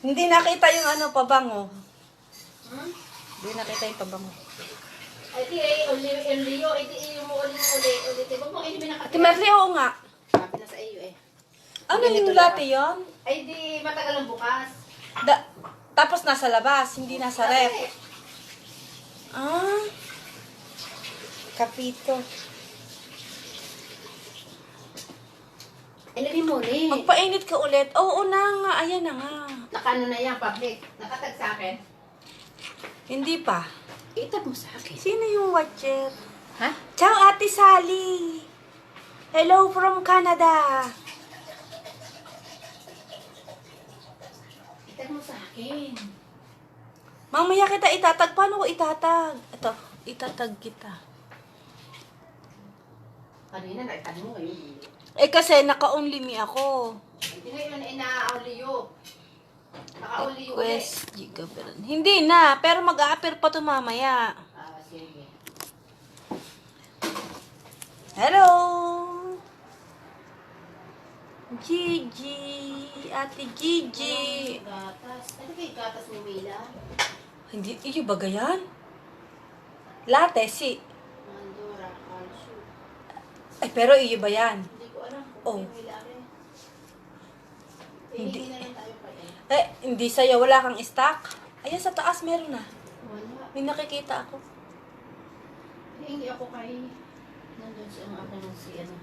Hindi nakita yung ano, pabango. Hmm? Hindi nakita yung pabango. Ay, di ay, Leo, ay, di yung ulit. Huwag mo inimin ang Ate Merly, oo nga. Sabi na sa iyo eh. Ano Ganito yung lang. latte yun? Ay, di matagal ang bukas. Tapos nasa labas, hindi nasa ref. Ah. Kapito. Ilagay mo ulit. Magpainit ka ulit. Oo na nga, ayan na nga. Nakano na yan, public. Nakatag sa akin. Hindi pa. Itag mo sa akin. Sino yung watcher? Ha? Ciao, Ate Sally. Hello from Canada. Itag mo sa akin. Mamaya kita itatag. Paano ko itatag? Ito, itatag kita. Kanina, naitag mo ngayon. Eh kasi naka-only me ako. Hindi ngayon ay na-auliyo. Naka-auliyo ulit. Request gigaberan. Hindi na, pero mag-a-appear pa to mamaya. Ah, sige. Hello! Gigi! Ate Gigi! Gatas. Ano ba yung gatas ni Mila? Hindi, iyo ba gayan? Latte, si. Mandora, calcium. Ay, pero iyo ba yan? Hindi ko alam Oh. kung may Mila rin. Hindi. Hindi na lang tayo pa eh. Hindi sa'yo. Wala kang stock? Ayan, sa taas meron na. Wala. May nakikita ako. Hindi ako kay... Nandun sa mga akin si ano.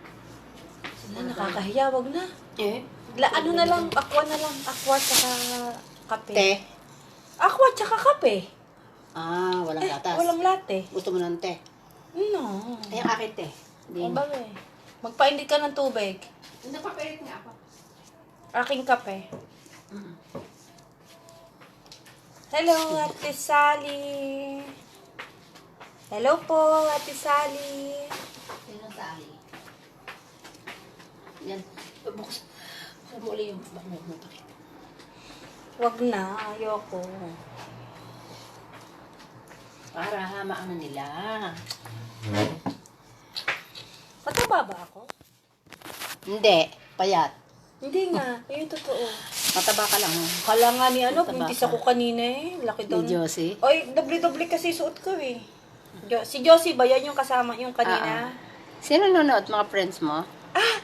Si Nakakahiya. Wag na. Eh? Ano na lang, aqua na lang. Aqua tsaka kape. Te? Aqua tsaka kape. Ah, walang gatas. Walang latte. Gusto mo ng te? No. Ay, ang akin te. Ang bagay. Magpainit ka ng tubig. Napapirit nga ako. Aking kape. Hello, Ate Sally. Hello po, Ate Sally. Sinong sali? Yan. Bukas. Bukas mo ulit yung bango mo. Wag na, ayoko. Para maano nila. Mataba ba ako? Hindi. Payat. Hindi nga, yun totoo. Mataba ka lang. Kala nga ni ano, Mataba buntis ka. ako kanina eh. Laki daw. Ni Josie. Oy, doble-doble kasi suot ko eh. Si Josie ba yan yung kasama yung kanina? Sino nanonood? Mga friends mo?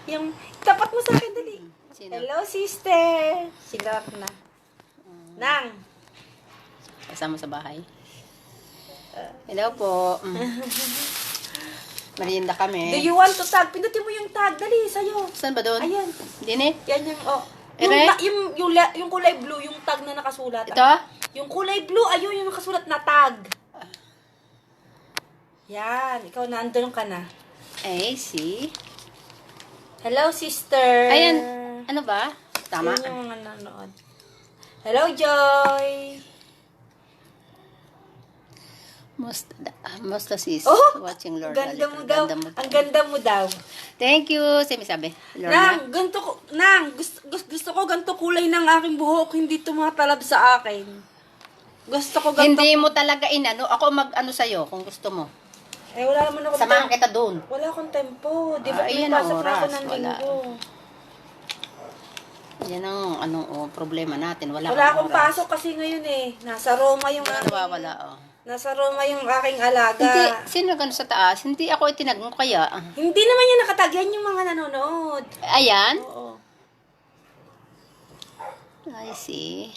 Yung tapat mo sa akin, dali. Sino? Hello, sister. Silap na. Nang. Kasama sa bahay. Hello po. Merienda Do kami. you want to tag? Pindutin mo yung tag. Dali, sa'yo. Saan ba doon? Ayan. Dini? Yan yung, oh. Ere? Yung kulay blue, yung tag na nakasulat. Ito? Yung kulay blue, ayun yung nakasulat na tag. Yan, ikaw nandun ka na. Ay, see? Hello, sister. Ayan. Ano ba? Tama. Yan yung mga nanonood. Hello, Joy. Musta sis? Oh, Watching Lord. ganda mo Alec. daw. Ganda mo. Ang ganda mo daw. Thank you. Semi sabi. Nang, gusto ko ganito kulay ng aking buhok, hindi tumatalab sa akin. Gusto ko ganito. Hindi mo talaga inano. Ako mag-ano sa'yo kung gusto mo. Eh, wala naman ako Samahan tempo. kita doon. Wala akong tempo. Di ba, Ayan may ang pasok na ako oras, ng wala. linggo. Yan ang problema natin. Wala Wala kang akong oras. pasok kasi ngayon eh. Nasa Roma yung Wala aking... nawawala, oh. Nasa Roma yung aking alaga. Hindi, sino gano'n sa taas? Hindi ako itinag mo kaya. Hindi naman yan nakatagyan yung mga nanonood. Ayan. Oo. I see.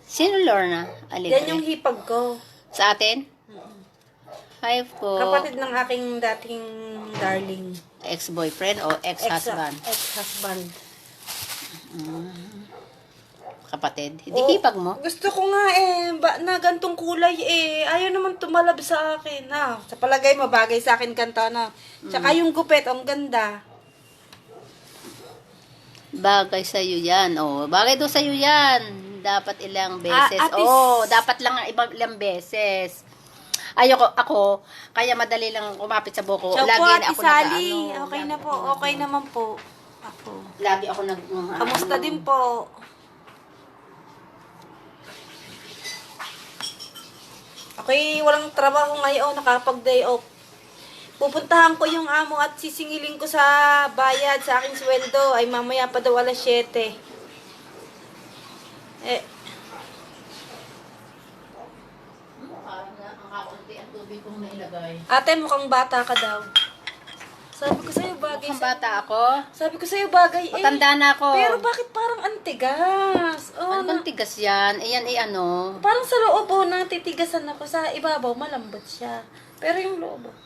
Sino Lorna? Yan yung hipag ko. Sa atin? Hi po. Kapatid ng aking dating darling. Ex-boyfriend o ex-husband? Ex-husband. Kapatid? Hindi Oo, hipag mo? Gusto ko nga eh, na gantong kulay eh. Ayaw naman tumalab sa akin. Sa palagay mo, bagay sa akin kanta na. Tsaka yung gupit, ang ganda. Bagay sa'yo yan. Oh, bagay daw sa'yo yan. Dapat ilang beses. Ate- Dapat lang ilang beses. Ako, kaya madali lang kumapit sa buko. Ciao Lagi po, na Ate ako Sally. nag-ano. Okay na po. Okay naman po. Ako. Lagi ako nag... Kamusta din po? Okay, walang trabaho ngayon. Nakapag-day off. Pupuntahan ko yung amo at sisingilin ko sa bayad sa aking sweldo. Ay mamaya pa daw alas 7. Eh, Parang ang kakunti ang tubig kong nailagay. ate, mukhang bata ka daw. Sabi ko sa'yo bagay Mukhang bata ako. Sabi ko sa'yo bagay eh. Matanda na ako. Pero bakit parang antigas? Oh, Ano bang tigas yan? Iyan ano. parang sa loob oh, natitigasan ako. Sa ibabaw, malambot siya. Pero yung loob oh.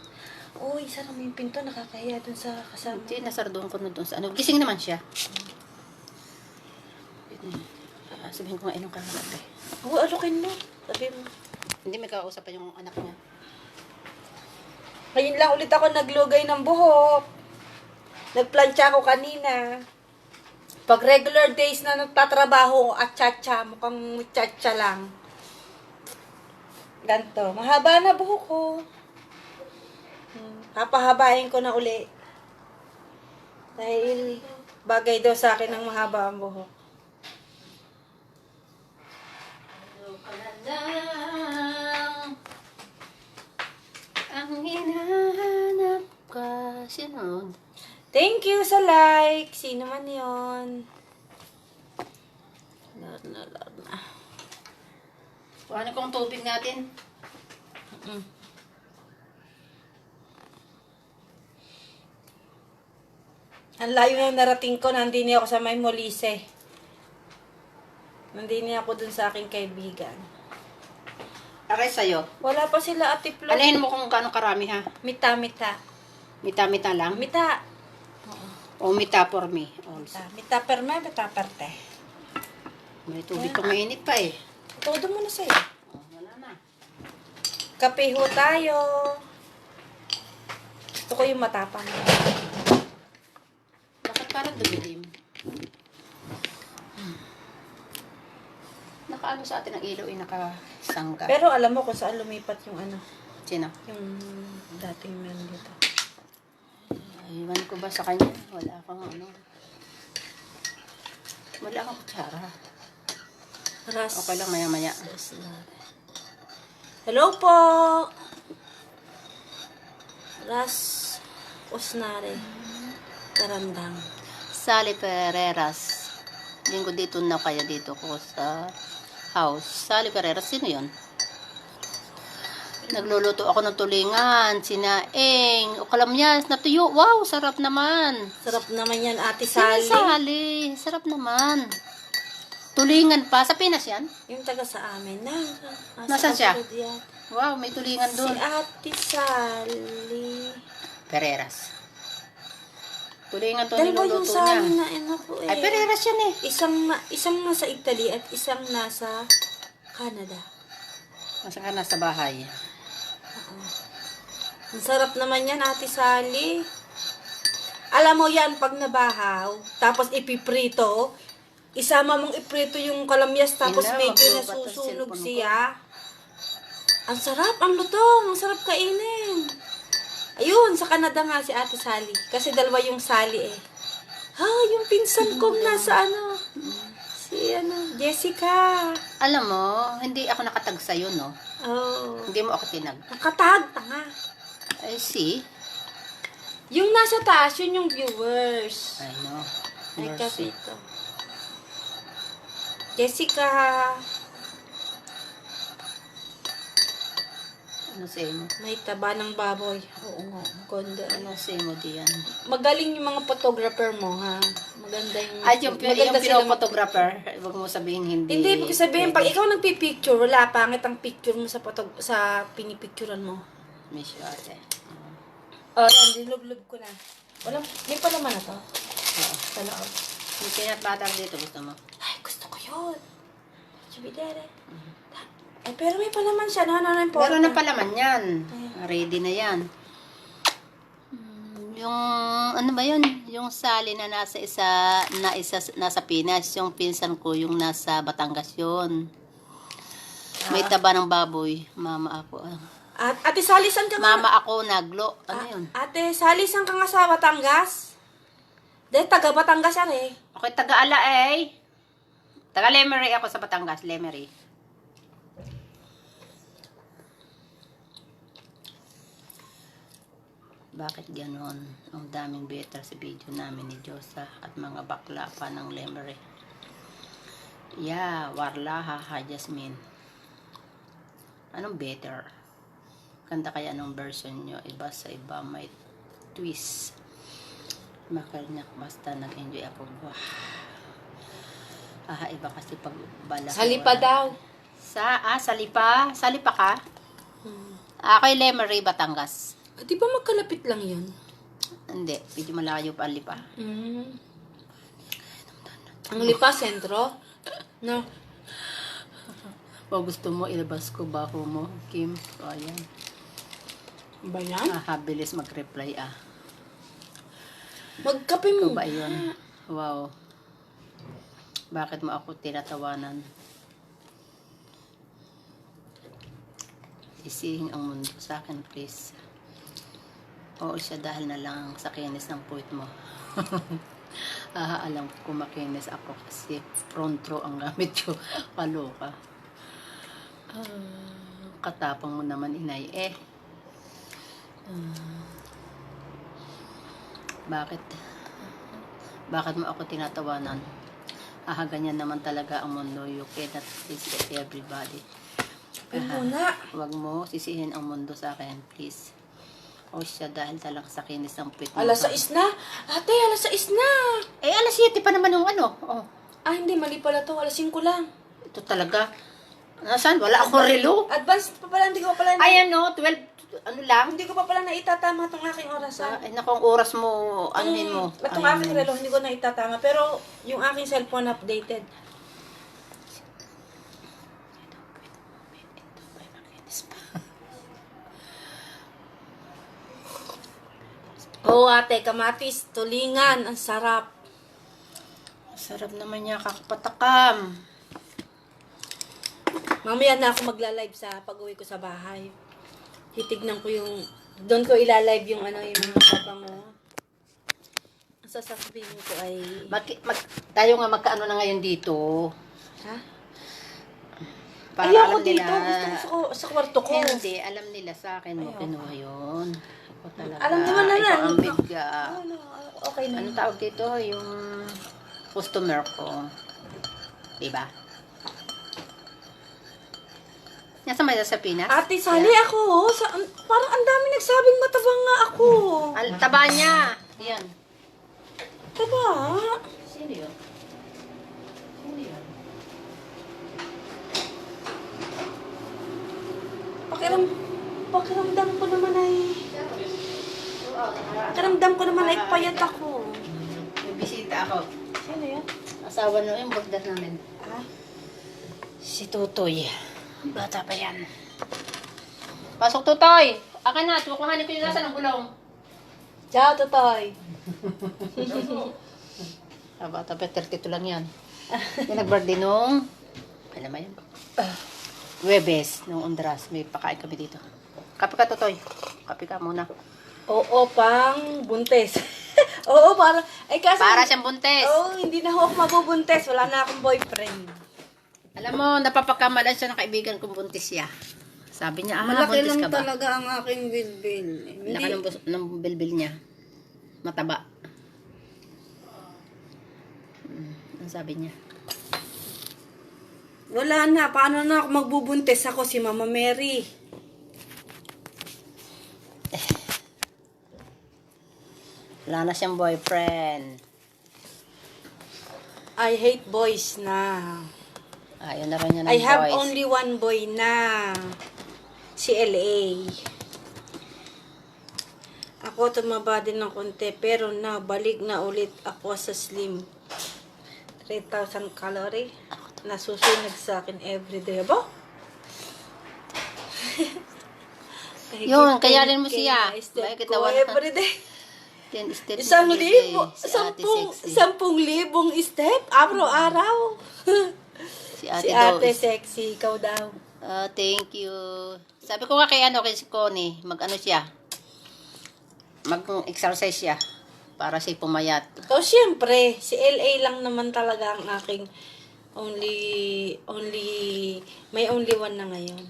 Uy, sarang yung pinto, nakakahiya dun sa kasama. Hindi, nasardoon ko na doon sa ano. Gising naman siya. Sabihin ko nga inong kaharap eh. Oo, alukin mo. Sabi mo. Hindi, may kausapan yung anak niya. Ngayon lang ulit ako naglugay ng buhok. Nagplantsa ako kanina. Pag regular days na nagtatrabaho at tsa-tsa, mukhang tsa-tsa lang. Ganto. Mahaba na buhok ko. Papahabain ko na uli. Dahil bagay daw sa akin ang mahaba ang buhok. Ang hinahanap ka. Sino? Thank you sa like. Sino man yon? Lord na. Kuhanin ko ang tubig natin. Ang layo na narating ko, nandini ako sa may Molise. Nandini ako dun sa aking kaibigan. Okay, sa'yo. Wala pa sila Ate Flo. Alahin mo kung gaano karami ha. Mita. Mita-mita lang. Mita. O mita for me also. Mita per me, mita per te. May tubig kong mainit pa eh. Todo mo na sa'yo. Oh, wala na. Kape ho tayo. Gusto ko yung matapang. Bakit parang dumilim? Nakaano sa atin ang ilaw ay nakasangga. Pero alam mo kung saan lumipat yung ano, Sino? yung dating man dito. Iwan ko ba sa kanya? Wala akong ano. Wala akong kutsara. Ras. Okay lang maya-maya. Hello po. Ras Osnare. Karandang. Sally Pereras. Linggo dito na kaya dito ko sa house. Sally Pereras, sino yun? Nagluluto ako ng tulingan, sinaing, o kalamyas, natuyo. Wow, sarap naman. Sarap naman yan, Ate Sally. Sally. Sarap naman. Tulingan pa. Sa Pinas yan? Yung taga sa amin na. Nasaan siya? Yan. Wow, may tulingan Si doon. Ate Sally. Pereras. Tulingan to Dalawa yung niluluto Sally niya. na ano po eh. Ay, Pereras yan eh. Isang nasa Italy at isang nasa Canada. Masa ka nasa bahay. Ang sarap naman yan, Ate Sally. Alam mo yan, pag nabahaw, tapos ipiprito, isama mong iprito yung kalamyas, tapos Ina, medyo maglubat ang nasusunog cellphone ko. siya. Ang sarap, ang lutong, ang sarap kainin. Ayun, sa Canada nga si Ate Sally. Kasi dalawa yung Sally eh. Ha, yung pinsan kong nasa ano, si Jessica. Alam mo, hindi ako nakatag sa'yo, no? Oh, Hindi mo ako tinag. nakatag, tanga. I see. Yung nasa taas, yun yung viewers. I know. Ay, Mercy. kapito. Jessica. Ano sa'yo mo? May taba ng baboy. Oo nga, ganda. Ano sa'yo mo diyan? Magaling yung mga photographer mo, ha? Maganda yung... Ay, yung maganda sila photographer, huwag mo sabihin hindi. Hindi, ibig sabihin, pag ikaw nagpipicture, wala, pangit ang picture mo sa pinipicturean mo. Miss you, ate. Oh, yan, dilublog ko na. Walang, may palaman na to. Oo. Sa loob. Yung peanut butter dito, gusto mo? Ay, gusto ko yun. Chibidere. Eh, pero may palaman siya, no? Ano important? Meron na palaman yan. Ready na yan. Yung, ano ba yun? Yung Sally na nasa Pinas. Yung pinsan ko, yung nasa Batangas yun. May taba ng baboy. Mama ako. At Ate Sally, saan ka nga? Mama ako naglo. Ano yun? Ate Sally, saan ka nga sa Batangas? Dahil taga Batangas yan eh. Ako taga-ala eh. Taga-Lemery ako sa Batangas. Lemery. Bakit ganon? Ang daming better sa video namin ni Diyosa at mga bakla pa ng Lemery. Yeah, Warla, Haha, Jasmine. Anong better? Kanta kaya anong version nyo? Iba sa iba, may twist. Makarnak, basta nag-enjoy ako. Wah. Iba kasi pag bala. Salipa daw. Salipa? Salipa ka? Ako'y Lemery, Batangas. Di ba magkalapit lang yun? Hindi, medyo malayo pa ang Lipa. Ang Lipa, sentro? No. Kung gusto mo, ilabas ko bako mo, Kim. O, ayan. Ba yan? Bilis mag-reply, Magkape Ikaw mo. ba yun? Wow. Bakit mo ako tinatawanan? Isihing ang mundo sa akin, please. Oo siya dahil na lang sa kinis ng puwit mo. Alam ko makinis ako kasi front row ang gamit ko. Kaloka. Katapang mo naman, inay. Bakit? Bakit mo ako tinatawanan? Ganyan naman talaga ang mundo. You cannot please everybody. Muna. Huwag mo sisihin ang mundo sa akin, please. O siya dahil talaga sa kinis ng puwit mo. Alas 6 na. Ate, alas 6 na. Alas 7 pa naman yung ano. Oh. Hindi. Mali pala to. Alas 5 lang. Ito talaga. Nasaan? Wala akong relo. Advance pa pala. Hindi ko pa pala. Ayan no, 12, ano lang. Hindi ko pa pala naitatama itong aking orasan. Naku, ang oras mo, anuhin mo. Itong aking relo, hindi ko na itatama. Pero yung aking cellphone updated. Oo, ate, kamatis, tulingan, ang sarap. Sarap naman niya, kakapatakam. Mamaya na ako magla-live sa pag-uwi ko sa bahay. Titignan ko yung, doon ko ila-live yung yung mga pabango. Ang sasabihin ko ay, Tayo nga magkaano na ngayon dito. ha? Para Ayoko alam nila. dito, gusto ko sa kwarto ko. Hindi, alam nila sa akin mo kinuha yun. Ako talaga. Alam naman na Ikaw lang. ang bigga. Okay na. Anong tawag dito? Yung customer ko. Diba? Nasa may sa Pinas? Ate, sali ako. Parang ang dami nagsabing matabang nga ako. Taba niya. Yan. Taba? Sino yun? Sino yun? Pakiramdam ko naman ay payat ako. May bisita ako. Sino yan? Asawa na yung bagdas namin. Si Tutoy. Bata pa yan. Pasok, Tutoy! Akin na, tukuhanin ko yung nasa ng gulong. Ciao, Tutoy. Bata pa, 32 lang yan. Yung nag-birthday nung, alam mo yan? Webes, nung Ondras. May pakain kami dito. Kape ka, Tutoy. Kape ka muna. Oo, pang buntes. Oo, Para siyang buntes. Oo, hindi na ako mabubuntes. Wala na akong boyfriend. Alam mo, napapakamalan siya ng kaibigan kong buntis siya. Sabi niya, Malaki buntis lang ka ba? talaga ang aking bilbil. Laki ng bilbil niya. Mataba. Ang sabi niya. Wala na. Paano na ako magbubuntes? Ako si Mama Mary. Wala na siyang boyfriend. I hate boys na. Ayaw na rin niya ng I have boys. only one boy na. Si LA. Ako tumaba din ng konti pero nabalik na ulit ako sa slim. 3,000 calorie. Nasusunod sa akin everyday. Aba? Yun, kaya rin mo siya. Bakit Bakit nawalan ka? everyday? 10 steps 1,000. Si Ate Sexy. 10,000 step. Araw-araw. Si Ate, Si Ate Dois. Sexy, ikaw daw. Thank you. Sabi ko nga kay si Connie, mag-ano siya. Mag-exercise siya. Para siya pumayat. So, syempre, si LA lang naman talaga ang aking may only one na ngayon.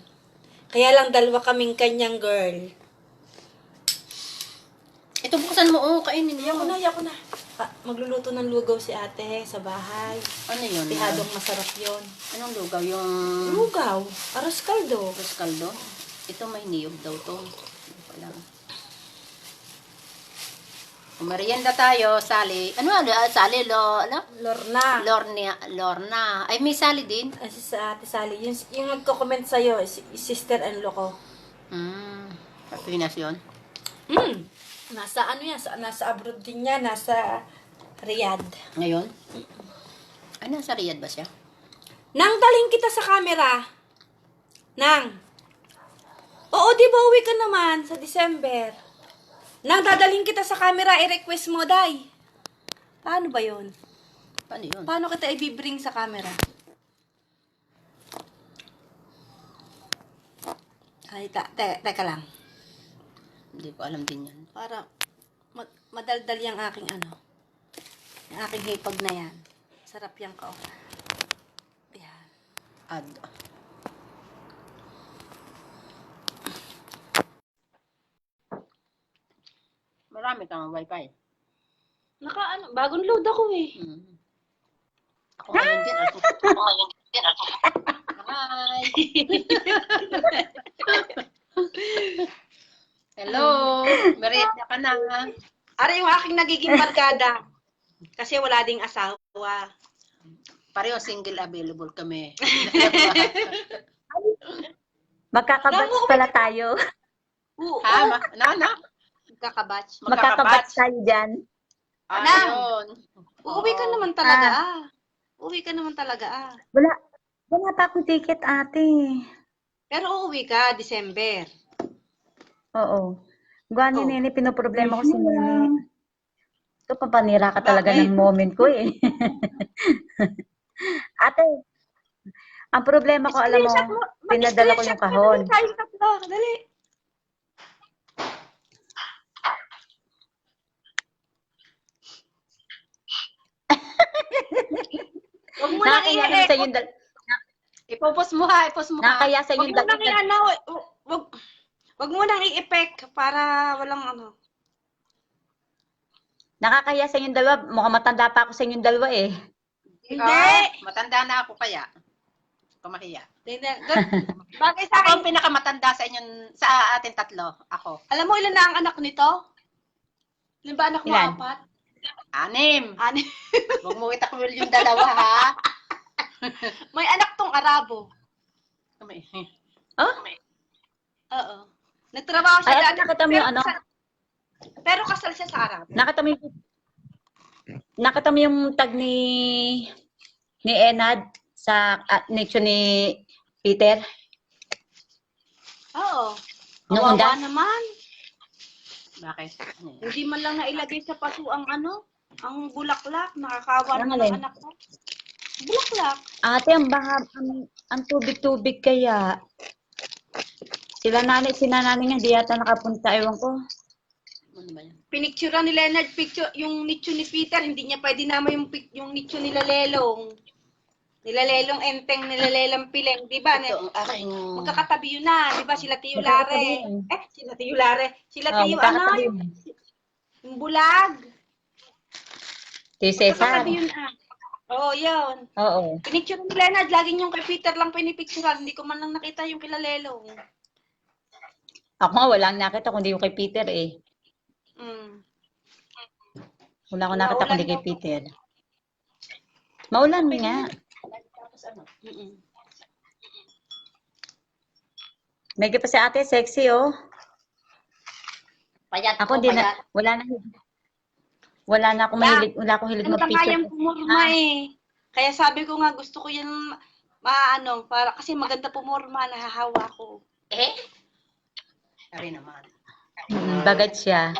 Kaya lang dalawa kaming kanyang girl. Ito buksan mo, kainin mo. Ayaw ko na. Magluluto ng lugaw si ate sa bahay. Ano yun? Pihadong masarap yon. Anong lugaw? Yung Lugaw, aros kaldo. arroz caldo? Ito may niyog daw to. Ano pa lang. Merienda tayo, Sally. Ano? Sally, ano? Lorna. Lorna. Ay, may Sally din. Kasi sa ate Sally, yung nagko-comment sa'yo, sister-in-law ko. Pinas yun. Nasa ano yan, nasa abroad din yan, nasa Riyadh. Ngayon? Ay, nasa Riyadh ba siya? Nang dalhin kita sa camera. Nang. Oo, di ba uwi ka naman sa December? Nang dadalhin kita sa camera, i-request mo, Day. Paano ba yun? Paano yun? Paano kita i-bring sa camera? Ay, teka lang. Hindi ko alam din yan. Para madaldal yung aking yung aking hipag na yan. Sarap yung kao. Ayan. Add. Marami kang wifi. Bagong load ako eh. Ako ngayon din. Hi! Hello! Merienda ka na. Ara yung aking nagiging barkada. Kasi wala ding asawa. Pareho single available kami. Magkakabatch pala tayo. Oo. Ha? No? Magkakabatch. Magkakabatch tayo dyan. Ayun. Uuwi ka naman talaga Uuwi ka naman talaga Wala pa akong ticket, ate. Pero uuwi ka, December. Oo. Gani Oh. Nene, pinoproblema ko si Nene. Ito, papanira ka talaga ng moment ko eh. Ate, ang problema ko, alam mo, pinadala ko yung kahon. Tayong tatlo. Dali. Huwag mo nang Nakakaya naman i-echo. sa yung Ipopos mo ha. nakakaya sa Huwag yung mo nang Huwag mo nang i-effect para walang nakakaya sa inyong dalawa. Mukhang matanda pa ako sa inyong dalawa eh. Hindi. Matanda na ako kaya. Kumahiya. Hindi. Bagay sa Ako akin. ang pinakamatanda sa atin tatlo. Ako. Alam mo ilan na ang anak nito? Ilan ba anak mo? Ilan? 4? 6. 6. Huwag mo itakwil yung dalawa ha. May anak tong Arabo. Kami. Oh? Oo. Nagtrabaho siya Ay, dati. nakita mo yung ano? Pero kasal siya sa Arabo. Nakita mo yung tag ni Enad sa nicho ni Peter? Oo. Noong Kawawa undas? naman. Bakit? Ano yan? Hindi man lang nailagay sa paso ang ang bulaklak. Nakakawa Ang naman alin? ang anak ko. Bulaklak. Ate, ang tubig-tubig kaya. Sina nanay nga, di yata nakapunta, ewan ko. Ano ba yan? Pinictura ni Leonard, yung nicho ni Peter, hindi niya pwede naman yung nicho nila Lelong. Nila Lelong Enteng, nila Lelang Pileng, di ba? Ito ang aking... Magkakatabi yun na, di ba? Sila Tio Lare. Sila Tio Lare. Sila Tio yung bulag. Si Cesar. Magkakatabi yun Oo, yun. Oo. Pinicture ni Leonard, laging yung kay Peter lang pinipicturean. Hindi ko man lang nakita yung kila Lelong. Ako nga, walang nakita kundi yung kay Peter eh. Wala akong nakita kundi kay Peter. Maulan nga. Medyo pa si ate, sexy oh. Payat Ako ko, din payat. na, wala na akong mahilig, wala akong hilig Ano ka nga mag-picture. yung pumurma eh. Kaya sabi ko nga, gusto ko yan, para kasi maganda pumurma, nahahawa ko. Ari naman. Bagad siya.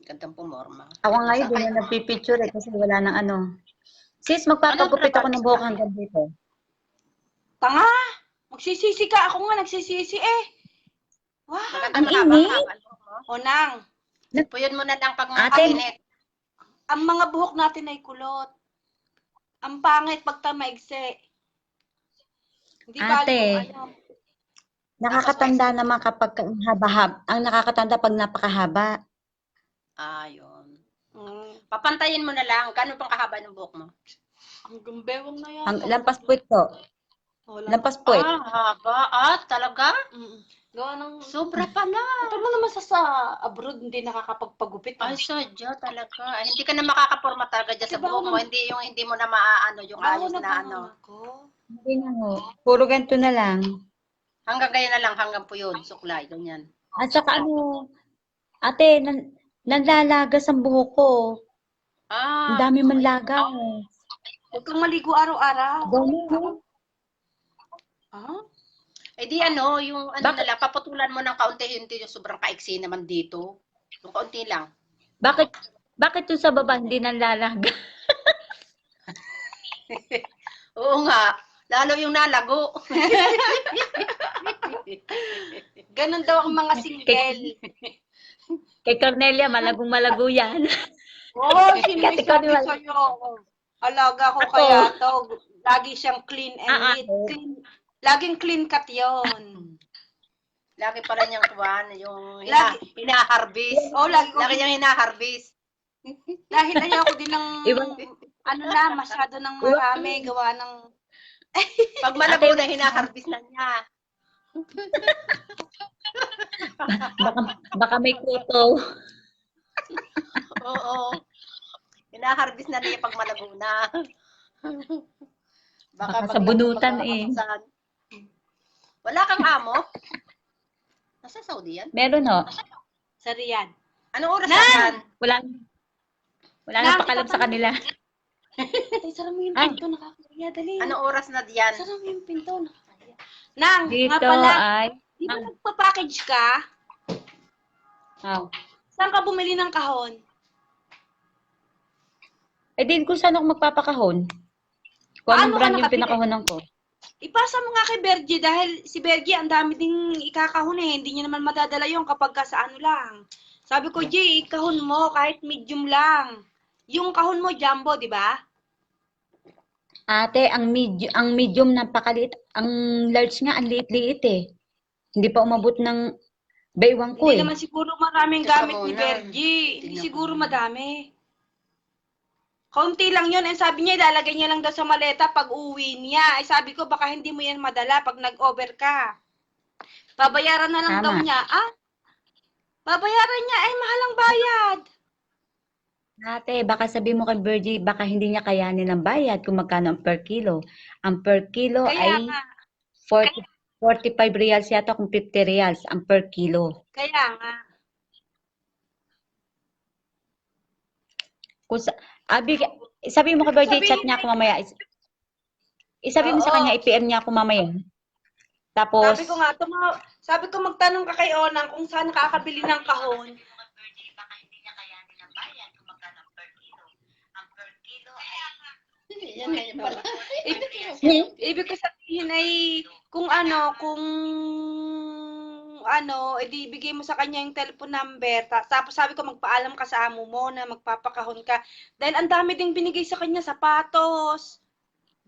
Gandang pumorma. Ako ngayon, din na nagpipicture eh, kasi wala nang ano. Sis, magpapagupit ako ng buhok hanggang dito. Tanga! Magsisisi ka. Ako nga nagsisisi eh. Wow! Ang init. O nang, Puyod mo na lang pag Ate. mainit. ang mga buhok natin ay kulot. Ang pangit pag tamaigse. Hindi ba Ate. Nakakatanda naman kapag ang nakakatanda pag napakahaba. Yun. Mm. Papantayin mo na lang. Gano'n pang kahaba ng buhok mo? Hanggang bewang na yan. Lampas puwit po. Lampas puwit. Haba. Talaga? Mm. Gawa ng... Sobra pala. Ito mo naman sa abroad, hindi nakakapagpagupit. Ay, sadya talaga. Ay, hindi ka na makakaporma talaga dyan sa Diba buhok ako mo. Hindi yung hindi mo na maaano yung ayos na ano. Ako. Hindi na ho. Puro ganito na lang. Hanggang ganyan na lang, hanggang po yun. Suklay, ganyan. At saka ate, nanlalagas ang buhok ko. Ang dami manlaga. Huwag kang maligo araw-araw. Dami, ho. Eh di ano, yung ano Bakit? na lang, paputulan mo ng kaunti-unti yung sobrang kaiksi naman dito. Yung kaunti lang. Bakit yung sa baba hindi nanlalaga? Oo nga. Lalo yung nalago. Ganon daw ang mga single. Kay Cornelia, malagong-malago yan. Sino may Kasi sabi wala. sa'yo? Alaga ko Ako. kaya to. Lagi siyang clean and neat. Ako. Laging clean cut yun. Lagi pala niyang kuwan, yung Lagi hina-harvest. ko. Lagi niyang hina-harvest. Dahil ayoko din ng, Ibang- masyado ng marami. Gawa ng, Pag malago na, hina-harvest na niya. Baka may kuto. Oo. Hina-harvest na niya pag malago na. Baka pag sa bunutan magkakapasan. Wala kang amo? Nasa Saudi yan? Meron ho. sa Riyadh. Anong oras na yan? Wala nang pakalam sa kanila. Tay, sara mo yung Ay. pinto. Nakakaya, dali. Anong oras na diyan? Sara mo yung pinto. Nakakaya. Nang, nga Dito pala, ay... di ba nagpa-package ka? Oh. Saan ka bumili ng kahon? Eh din kung saan ako magpapakahon. Kung anong Paano ka brand yung nakabili? pinakahonan ko. Ipasa mo nga kay Bergie dahil si Bergie ang dami ding ikakahon eh. Hindi niya naman madadala yung kapag ka sa ano lang. Sabi ko, Jay, ikahon mo kahit medium lang. Yung kahon mo, jumbo, di ba? Ate, ang medium napakaliit. Ang large nga, ang liit-liit eh. Hindi pa umabot ng baywang ko Hindi eh. naman siguro maraming Teka gamit ni muna. Bergie. Hindi Tingnan siguro ko. madami. Kaunti lang yun. And sabi niya, ilalagay niya lang daw sa maleta pag uwi niya. Ay sabi ko, baka hindi mo yan madala pag nag-over ka. Babayaran na lang Tama. daw niya. Babayaran niya. Ay, mahalang bayad. Ate, baka sabi mo kay Virgie, baka hindi niya kayanin ang bayad kung magkano ang per kilo. Ang per kilo Kaya ay nga. 45 reals yata kung 50 reals ang per kilo. Kaya nga. Kung sabi mo kay Virgie, chat niya ako mamaya. Isabi mo sa Oo. kanya, i-PM niya ako mamaya. Tapos, Sabi ko nga, sabi ko magtanong ka kay Onang kung saan nakakabili ng kahon. Yan nga yung pala. Ibig ko sabihin ay kung edi ibigay mo sa kanya yung telephone number. Tapos sabi ko magpaalam ka sa amo mo na magpapakahon ka. Dahil ang dami ding binigay sa kanya, sapatos,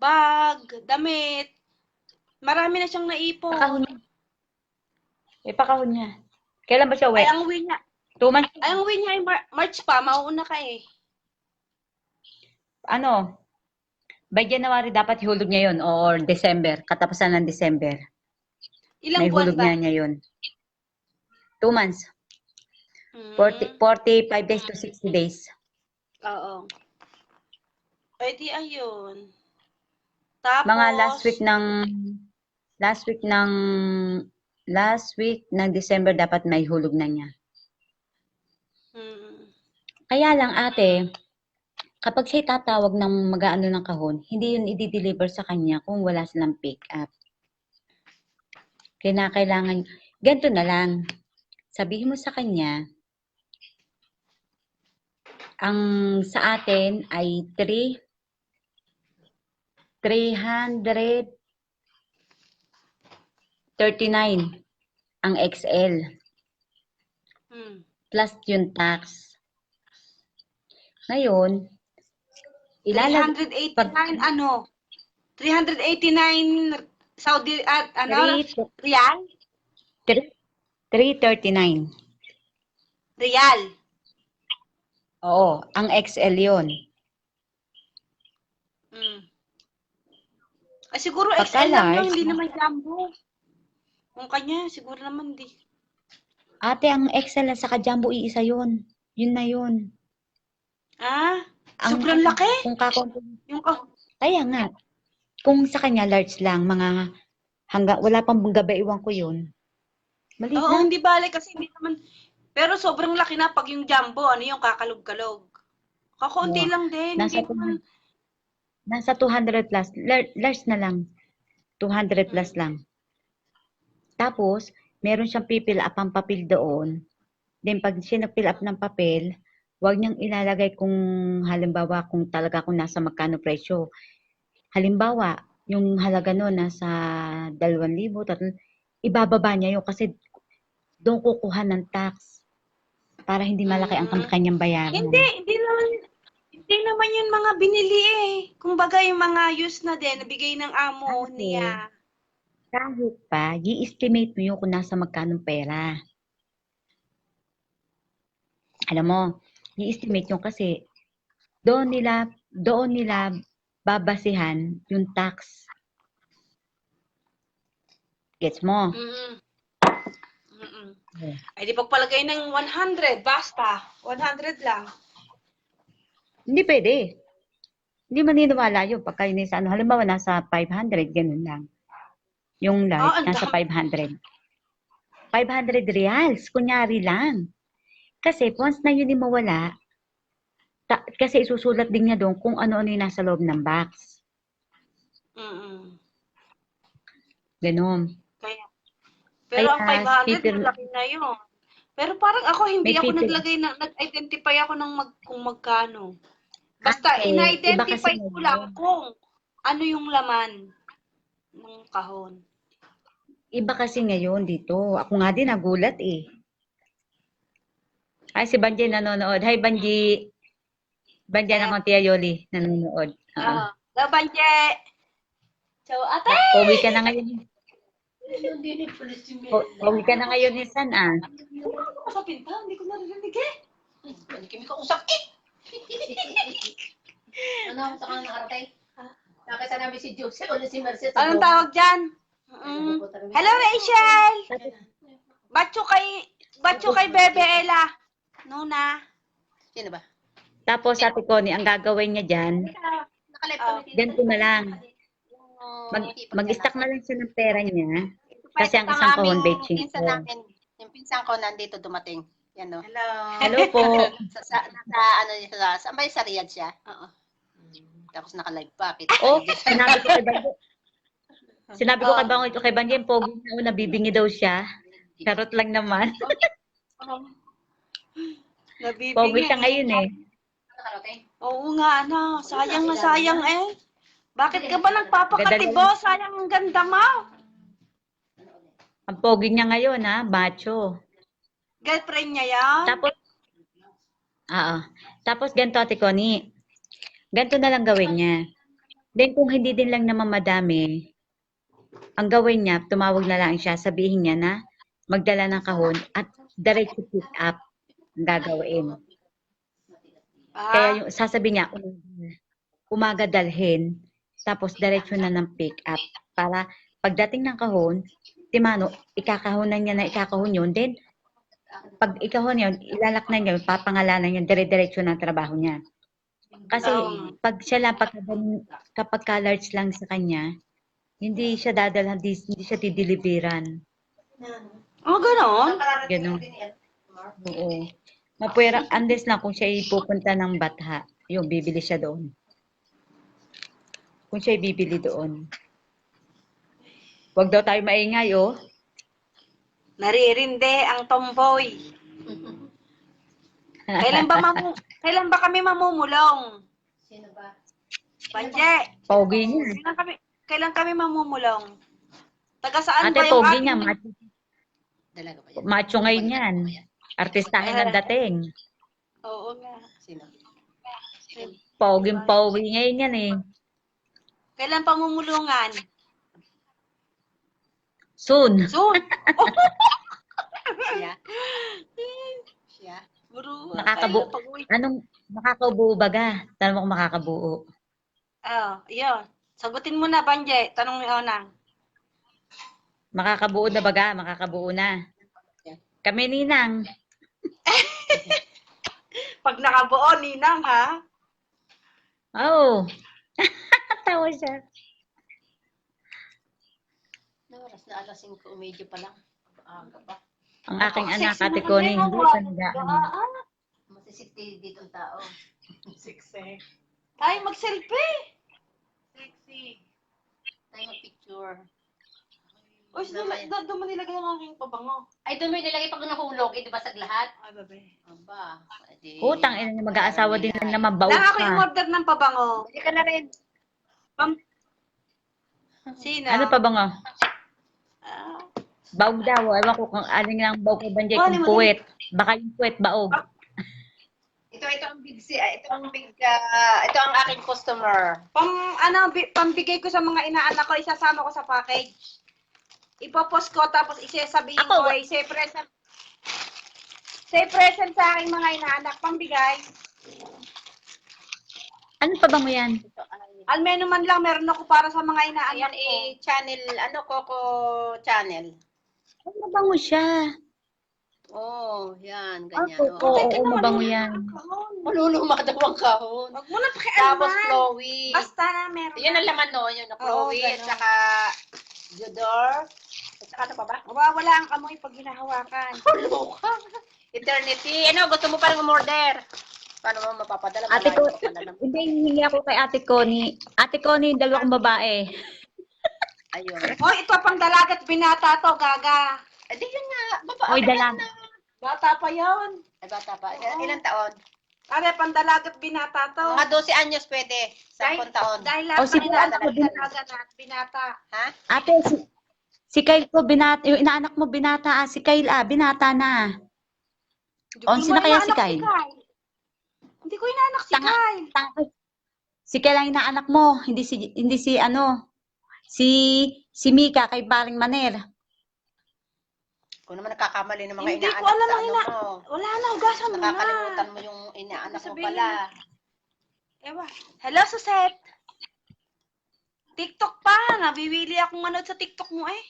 bag, damit. Marami na siyang naipon. pakahon niya. Ipakahon niya. Kailan ba siya uwi? Ay, ang uwi niya. 2 months? Ay, ang uwi niya ay March pa. Mauuna ka eh. Ano? By January dapat ihulog niya yun or December. Katapusan ng December. Ilang May buwan hulog ba? niya yun. 2 months. Hmm. 45 days to 60 days. Oo. Ay, di ayun. Tapos, Mga last week ng December dapat may hulog na niya. Hmm. Kaya lang ate, kapag siya tatawag ng mag-aano ng kahon, hindi yun i-deliver sa kanya kung wala silang pick up. Kailangan, ganito na lang. Sabihin mo sa kanya, ang sa atin ay 339 ang XL Hmm. plus yung tax. Ngayon, 389 389 Saudi at Riyal? 339. Riyal. Oo, ang XL yun. Ay, siguro Pagka XL lang yun, large, hindi naman jumbo. Kung kanya, siguro naman di. ate, ang XL at saka jumbo, iisa yun. Yun na yun. Ah, Ang, sobrang laki. kung kakonti, Yung ka. kaya nga, kung sa kanya large lang, mga hanggang, wala pang gaba, iwan ko yun. Maliit Oo, lang. hindi bale kasi hindi naman. Pero sobrang laki na pag yung jumbo, ano yung kakalog-kalog. Kakaunti Oo. lang din, Nasa, hindi naman. nasa 200 plus. Large na lang. 200 plus lang. Tapos, meron siyang pipil up ang papel doon. Then, pag siya nag-fill up ng papel, huwag niyang ilalagay kung halimbawa kung talaga kung nasa magkano presyo. Halimbawa, yung halaga noon nasa 2,000, ibababa niya yun kasi doon kukuha ng tax para hindi malaki ang Mm. kanyang bayaran. Hindi naman yun mga binili eh. Kumbaga yung mga used na din, nabigay ng amo Ate, niya. kahit pa, i-estimate mo yun kung nasa magkano pera. Alam mo, i-estimate yun kasi doon nila babasihan yung tax. Gets mo? Mm. Mm. Oh. Ay di pagpalagay ng 100, basta. 100 lang. Hindi pwede. Hindi maniniwala yun pagka yun sa ano. Halimbawa, nasa 500, ganun lang. Yung large, Ang nasa dami. 500. 500 reals, kunyari lang. Kasi once na yun yung mawala, kasi isusulat din niya doon kung ano-ano yung nasa loob ng box. Mm. Ganon. Pero ang Kaya, 500, malaki na yun. Pero parang ako, hindi may ako pipil. nag-identify ako ng kung magkano. Basta, Ate, iba kasi in-identify ko lang ngayon. kung ano yung laman ng kahon. Iba kasi ngayon dito. Ako nga din nagulat eh. Ay, si Banji nanonood. Hi, Banji. Banji Ayan. ng Tia Yoli nanonood. Oo. Laban, Je! So, ate! Pogi ka na ngayon. Pogi ka na ngayon, Nisan ah. Wala ko sa pinta, hindi ko narinig eh. Hindi kami kausap eh. Ano ako sa kanang arte? Nakita namin si Jose o si Mercedes. Anong tawag dyan? Hello, Rachel! Batcho kay Bebe Ella. Nuna. Sino ba? Tapos, Ate Connie, ang gagawin niya dyan, ganito na lang. Mag-stack na lang siya ng pera niya. Kasi ang isang kahon, betching pinsan ko. namin, yung pinsan ko nandito dumating. Yan o. Hello. Hello po. Saan ba yung sa Riyadh siya? Oo. Tapos naka-live pa. Oh, sinabi ko kay Banji. Sinabi ko kay Banji, yung pogi na nabibingi daw siya. Charot lang naman. Nabibigyan. Pogi siya ngayon eh. Oo nga, ano. Sayang na sayang eh. Bakit ka ba nagpapakatibo? Sayang ang ganda mo. Ang pogi niya ngayon ha, macho. Girlfriend niya yan? Tapos ganito, Ate Connie. Ganito na lang gawin niya. Then kung hindi din lang naman madami, ang gawin niya, tumawag na lang siya, sabihin niya na magdala ng kahon at diretso pick up ang gagawin. Kaya yung sasabihin niya, umaga dalhin, tapos diretso na ng pick up. Para pagdating ng kahon, timano, ikakahonan niya na ikakahon yun. Then, pag ikahon yun, ilalak na niya, papangalanan niya, dire-diretso ng trabaho niya. Kasi pag siya lang, kapag ka-large lang sa kanya, hindi siya dadalhan, hindi siya dideliveran. Oh, ganon? Ganon. Oo. Mapwera, unless na kung siya ipupunta ng Batha, yung bibili siya doon. Kung siya bibili doon. Huwag daw tayo maingay, oh. Naririnde ang tomboy. Kailan ba kami mamumulong? Sino ba? Banje, Pogi niya. kailan kami mamumulong? Taga saan Ate, ba yung pogi ating... niya. Macho ngayon yan. Artistahin ang dating. Oo nga. Sino? Pogi ngayon yan eh. Kailan pamumulungan? Soon. Soon. Siya? Puro, Nakakabuo. Anong makakabuo baga? Tanong mo kung makakabuo. Yun. Sagutin mo na, Banje. Tanong ni Onang. Makakabuo na baga? Makakabuo na. Kami ninang. Pag nakabuo, Ninang, ha? Oh. Tawa siya. No, oras na alas 5:30 pa lang. Aga pa. Ang aking anak, Sexy Ate naman Connie, yan, hindi ah. siya nag-ano. Masisikti dito ang tao. Sexy. Tayo mag-selfie. Sexy. Tayo mag-picture. Uy, doon mo nilagay ang aking pabango. Ay, doon mo nilagay pag nahulog. Eh, di ba sa lahat? Ay, babe. Aba. Edi, Utang, ina niya mag-aasawa din lang naman, baog Lang ako yung pa. order ng pabango. Hindi ka na rin. Sino? Ano pa bango? Ah, Baog daw. Ewan ko kung aling lang baog kay Banjay, Wali kung mo puwet. Baka yung puwet baog. Ito ang big ito ang aking customer. pambigay ko sa mga inaanak ko, isasama ko sa package. Ipopost ko, tapos isasabihin Ako, ko, say present sa aking mga inaanak, pambigay. Ano pa bango yan? Almeno man lang, meron ako para sa mga inaanak Ayan ko. channel, Coco channel. Ano bango siya? Oh, yan. Ah, Ganyan. oo, Oh. oo, mabango yan. Maluluma daw ang kahon. Huwag mo na Tapos pakialaman. flowy. Basta na meron. Yan ang laman no, yun, flowy, at ganun. saka Judor. At saka ano pa ba? Mawawala ang amoy pag hinahawakan. Luka. Eternity. Ano, gusto mo parang umorder? Paano mo mapapadala? Ate ko, Malayo pa pala naman. hindi, hihingi ako kay Ate Connie. Ate Connie, dalawa kong babae. Ayun. Hoy, ito pang dalagat binata to, gaga. Eh, di yun nga. Baba, Oy, dalang. Bata pa yon. Ay, bata pa. Oo. Ilang taon? Sabi, pang dalagat binata to. Mga 12 anyos pwede. 10 taon. Dahil Oh, lahat si ng inaanak ko Binata. dalaga na at binata. Ha? Ate, si Kyle ko, binata, yung inaanak mo binata, si Kyle, binata na. Hindi Sino mo kaya si inaanak Kyle? Hindi ko inaanak si Tanga. Kyle. Si Kyle ang inaanak mo, hindi si Mika kay Paring Maner. Kung naman nakakamali ng mga Hindi inaanak ko alam sa ang ano mo. Wala na, hugasan mo na. Nakakalimutan mo yung inaanak mo Sabihin pala. Ewa. Hello, Suset. TikTok pa. Nabiwili akong manood sa TikTok mo eh.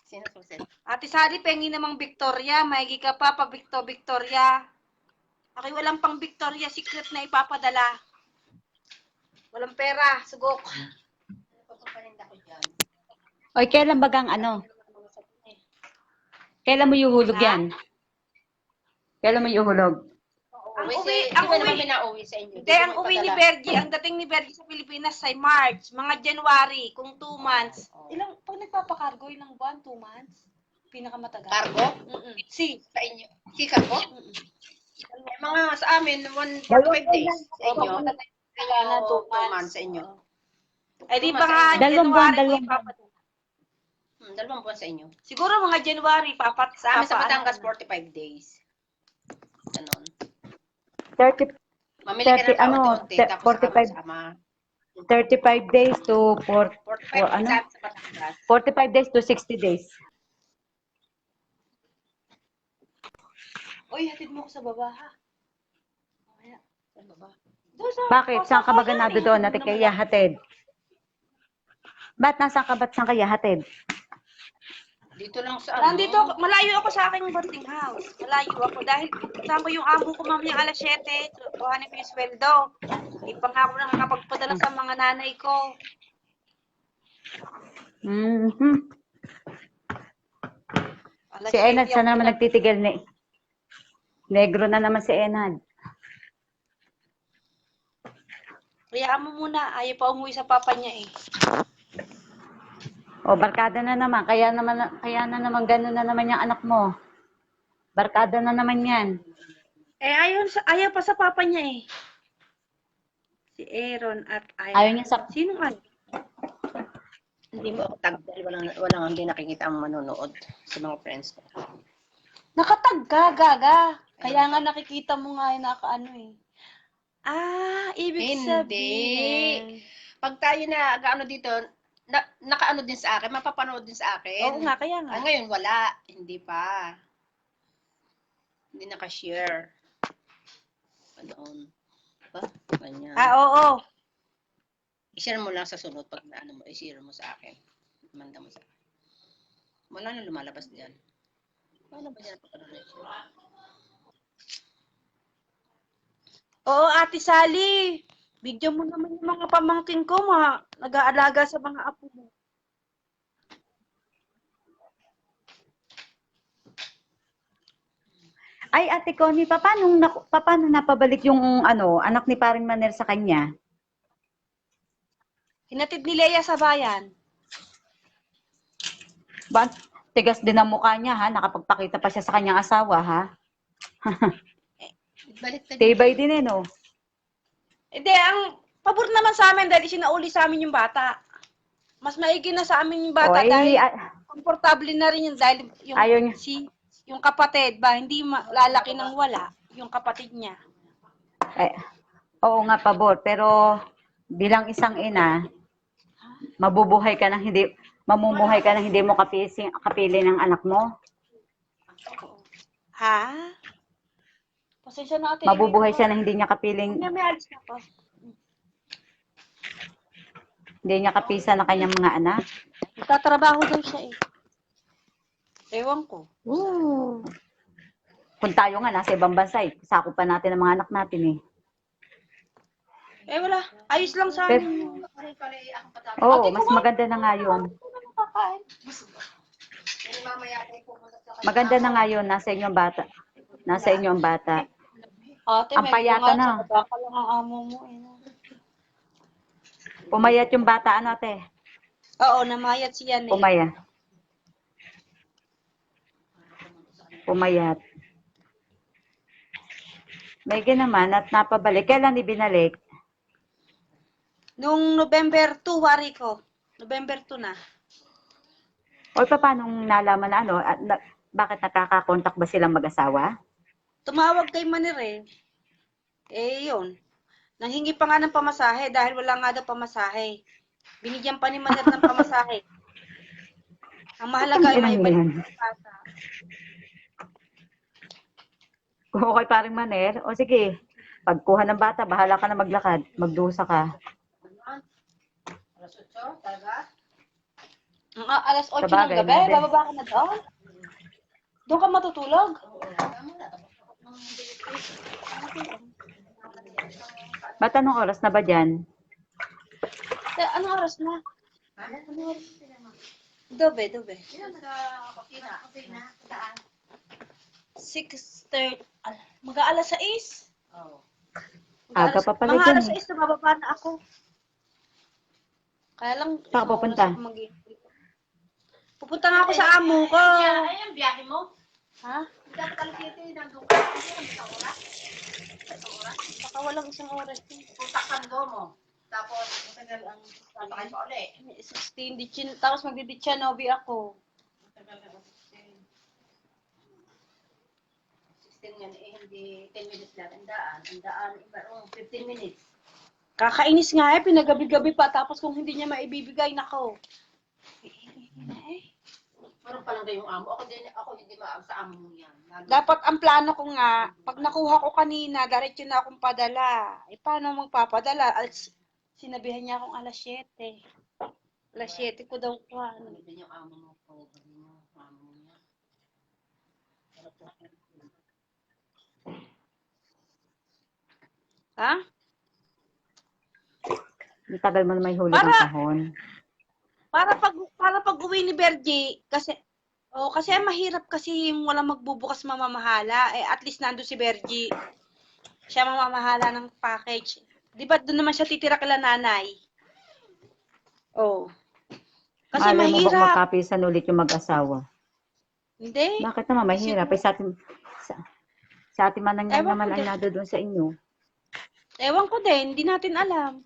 Sino suset? Ate Sari, pengi namang Victoria. Maigi ka pa Victoria. Aki walang pang Victoria Secret na ipapadala. Walang pera. Sugok. Papapalinda ko dyan. Oy, kailan bagang ano? Kailan mo yuhulog yan? Kailan mo yuhulog? Ang Uwi, uwi- di ang ba naman uwi- pinauwi sa inyo? Hindi, ang uwi ni Bergie, ang dating ni Bergie sa Pilipinas ay March, mga January, kung 2 months. Ilang, pag nagpapakargo, ilang buwan? 2 months? Pinakamatagal. Cargo? Si. Sa inyo? Si Cargo? Mga sa amin, 145 days sa inyo. Kaya na 2 2 months months. sa inyo. Ay di Two ba months nga, sa inyo. Dalawang buwan, January, dalawang ipapadala. 2 buwan sa inyo. Siguro mga January, Sa amin sa Batangas, ano. 45 days. Ganon. 30, Mamili ka ng 30, ano, kaunti-unti, tapos 45 sama. 35 days to 45 ano? sa Batangas. 45 days to 60 days. Uy, hatid mo ko sa baba, ha? Mamaya. Sa baba. Doon sa Bakit? Saan ka ba ganado doon? Ate Naman kaya hatid? Ba't nasaan ka? Ba't saan kaya hatid? Dito lang sa ano. Nandito, malayo ako sa aking boarding house. Malayo ako dahil saan ko yung amo ko mamayang alas 7. Kuhanin ko yung sweldo. Hindi pa nga ako nakakapagpadala sa mga nanay ko. Mhm. Alas Si Enad, 7 saan ako naman nagtitigil ni? Negro na naman si Enad. Kaya mo muna, ayaw pa umuwi sa papa niya eh. O, barkada na naman. Kaya na naman gano'n na naman yung anak mo. Barkada na naman yan. Eh, ayaw pa sa papa niya eh. Si Aaron at Ayaw niya sa... Sinong ano? Hindi mo ako tag dahil walang hindi nakikita ang manonood sa mga friends ko. Nakatag ka, gaga. Kaya nga nakikita mo nga yung nakaano eh. Ibig Hindi. sabihin. Pag tayo na gaano dito, nakaano din sa akin, mapapanood din sa akin. Oo nga, kaya nga. Ngayon wala, hindi pa. Hindi nakashare. Ano? Ba? Ganyan. Oo. I-share mo lang sa sunod pag ano mo, i-share mo sa akin. Manda mo sa akin. Wala na lumalabas diyan. Paano ba yan? Oo, Ate Sally. Bigyan mo naman yung mga pamangkin ko, nag-aalaga sa mga apo mo. Ay, Ate Connie, paano napabalik yung anak ni Paring Maner sa kanya? Hinatid ni Leia sa bayan. Ba, tigas din ang mukha niya, ha? Nakapagpakita pa siya sa kanyang asawa, ha? Balik ka Tibay din eh, no? Hindi, ang pabor naman sa amin dahil sinauli sa amin yung bata. Mas maigi na sa amin yung bata dahil komportable na rin yun dahil ayaw niya. yung kapatid ba, hindi lalaki nang wala yung kapatid niya. Oo nga, pabor. Pero bilang isang ina, mamumuhay ka ng hindi mo kapili ng anak mo. Ha? Pasensya na ate. Mabubuhay siya na hindi niya kapiling, May alis na po. hindi niya kapisa ng kanyang mga anak. Nagtatrabaho daw siya eh. Ewan ko. Kung tayo nga nasa ibang bansa, sakop pa natin ang mga anak natin eh. Eh wala, ayos lang sa Pero, amin. oo, mas maganda na nga yun. Maganda na nga yun, nasa inyo ang bata. Nasa inyo ang bata. Ate, Ang may payata bunga, na. sa baka lang ang amo mo eh. Pumayat yung bata, ano ate? Oo, namayat siya eh. Pumayat. May naman at napabalik. Kailan ibinalik? Nung November 2, wari ko. November 2 na. O paano nalaman na bakit nakakakontak ba silang mag-asawa? Tumawag kay Manir eh. Eh yun. Nanghingi pa nga ng pamasahe dahil wala nga daw pamasahe. Binigyan pa ni Manir ng pamasahe. Ang mahalaga ay may balik ng bata. Kung okay paring Maner, o sige, pagkuha ng bata, bahala ka na maglakad, magdusa ka. Alas 8 ng Sabagay, gabi, nandun. bababa ka na doon? Doon ka matutulog? Ba't anong oras na ba dyan? Anong oras na? Dobe. 6:30. Mag-aalas 6? Oo. Aga pa pala Mga dyan alas eh. 6 na bababa na ako. Kaya lang, Saan ka isang pupunta? oras ako pupunta nga ako sa amo ko. Ay, ang biyahe mo. Ha? Dapat alas 7, nandun ka. Isang oras. Baka walang isang oras. Punta Kando mo. Tapos, matagal ang papakay pa ulit. 16, ditchin, tapos magdi-ditchanobi ako. 16 yan eh, hindi 10 minutes lang ang daan. Ang daan, 15 minutes. Kakainis nga eh, pinagabi-gabi pa, tapos kung hindi niya maibibigay, nako. Parang pa lang kayo yung amo. Ako hindi maam sa amo mo yan. Dapat ang plano ko nga, pag nakuha ko kanina, diretso na akong padala. Eh, paano magpapadala? Sinabihan niya akong alas 7. Alas 7 ko daw ko. Hindi yung amo mo po. Hindi yung amo niya. Ha? Ang tagal mo na may huli ng kahon. Para pag uwi ni Bergie, kasi mahirap kasi yung walang magbubukas mamamahala. Eh, at least nandun si Bergie. Siya mamamahala ng package. Di ba doon naman siya titira kila nanay? Oh. Kasi Malay mo bang mahirap. magkapisan ulit yung mag-asawa? Hindi. Bakit naman mahirap? Eh, sa ating manangyan Ewan naman ko ay din. nado doon sa inyo. Ewan ko din, hindi natin alam.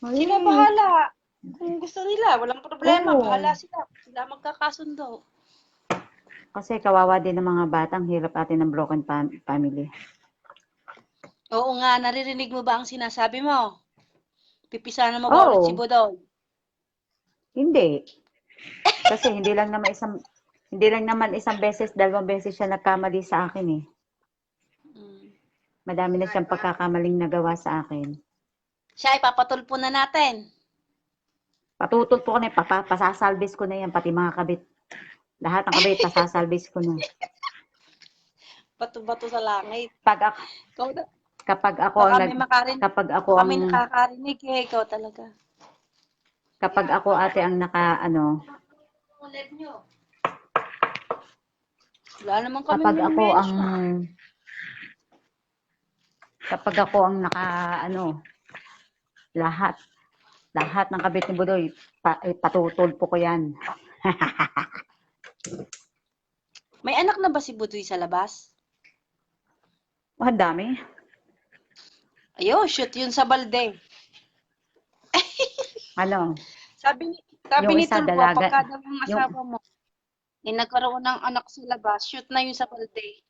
Ay, Sila bahala. Kung gusto nila, walang problema. Oo. Bahala sila. Sila magkakasundo. Kasi kawawa din ng mga batang hirap atin ng broken family. Oo nga, naririnig mo ba ang sinasabi mo? Pipisanan mo ba ulit Oo. si Bodoy? Hindi. Kasi hindi lang naman Hindi lang naman isang beses, dalawang beses siya nagkamali sa akin eh. Mm. Madami na siyang pagkakamaling nagawa sa akin. Siya, ipapatulpo na natin. Patutol po ko na, pasasalbis ko na yan, pati mga kabit. Lahat ng kabit, pasasalbis ko na. Bato-bato sa langit. Pag ako, Ikaw na. kapag ako Baka ang may makarinig. kapag ako Baka ang may nakakarinig eh. Ikaw talaga. kapag ako ate ang Wala naman kami kapag ako ang mention. kapag ako ang lahat ng kabit ni Budoy, patutulpo ko yan. May anak na ba si Budoy sa labas? Ang dami. Ayo, shoot yun sa balde. Ano? Sabi Yung ni isa, Tulpo, dalaga. pagka daw yung asawa mo, nagkaroon ng anak sa labas, shoot na yun sa balde.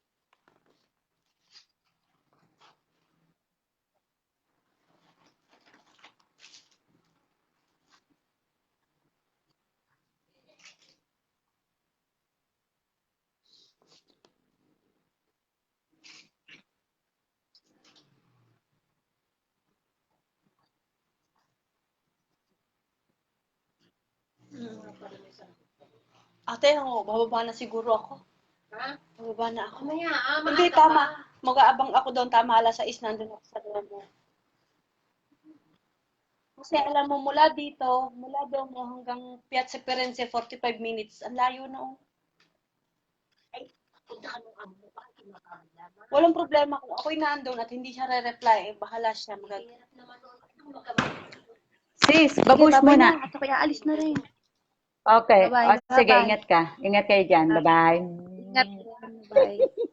Ate, bababa na siguro ako. Ha? Bababa na ako. Mamaya, Hindi, tama. Mag-aabang ako doon. Tama, alas 6 nandun ako sa doon mo. Kasi alam mo, mula doon mo hanggang Piazza Firenze, 45 minutes. Ang layo na, oh. Punta ka nung amo mo, bakit kinakailangan? Walang problema kung ako'y nandun at hindi siya re-reply. Bahala siya. Hirap naman doon. Magkamali. Sis, babush Babay muna. na. At ako'y aalis na rin. Okay. Bye-bye. O, sige, Bye-bye. ingat ka. Ingat kayo dyan. Bye-bye. Ingat. Bye.